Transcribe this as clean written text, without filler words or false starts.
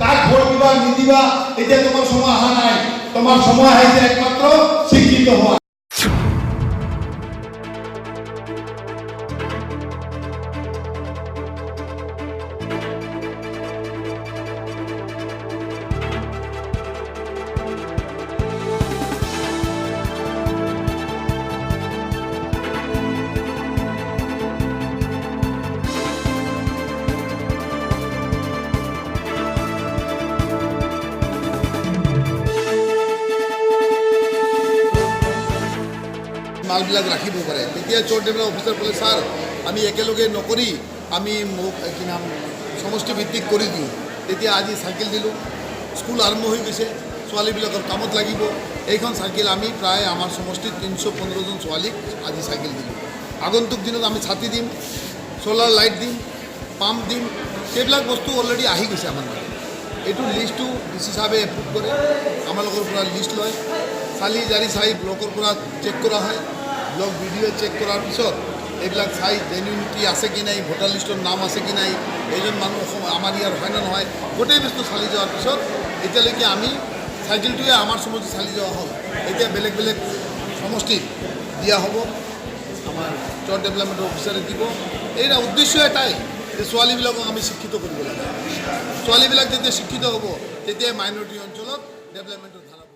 কাক ভোট দিবা নিদিবা এতিয়া তোমাৰ সময় অহা নাই, তোমাৰ সময় আহিছে একমাত্ৰ শিক্ষিত হোৱা। মালবিলাক ৰাখিব পাৰে। তেতিয়া চোৰ ডেভেলপ অফিচাৰ ক'লে ছাৰ আমি একেলগে নকৰি আমি কি নাম সমষ্টি ভিত্তিক কৰি দিওঁ। তেতিয়া আজি চাইকেল দিলোঁ, স্কুল আৰম্ভ হৈ গৈছে, ছোৱালীবিলাকৰ কামত লাগিব। এইখন চাইকেল আমি প্ৰায় আমাৰ সমষ্টিত 315 জন ছোৱালীক আজি চাইকেল দিলোঁ। আগন্তুক দিনত আমি ছাতি দিম, চ'লাৰ লাইট দিম, পাম্প দিম, সেইবিলাক বস্তু অলৰেডি আহি গৈছে আমাৰ লগত। এইটো লিষ্টটো ডিচি চাহেবে এপ্ৰুভ কৰে, আমালোকৰ পৰা লিষ্ট লয়, চালি জাৰি চাই ব্লকৰ পৰা চেক কৰা হয়। ব্লক ভিডিঅ' চেক কৰাৰ পিছত এইবিলাক চাই জেনুইনিটি আছে কি নাই, ভোটাৰ লিষ্টৰ নাম আছে কি নাই, এইজন মানুহ আমাৰ ইয়াৰ হয় নে নহয়, গোটেই বস্তু চালি যোৱাৰ পিছত এতিয়ালৈকে আমি চাইকেলটোৱে আমাৰ সমষ্টিত চালি যোৱা হ'ল। এতিয়া বেলেগ বেলেগ সমষ্টিত দিয়া হ'ব, আমাৰ চৰ ডেভেলপমেণ্ট অফিচাৰে দিব। এই উদ্দেশ্য এটাই যে ছোৱালীবিলাকক আমি শিক্ষিত কৰিব লাগে। ছোৱালীবিলাক যেতিয়া শিক্ষিত হ'ব তেতিয়া মাইনৰিটি অঞ্চলত ডেভেলপমেণ্টৰ ধাৰা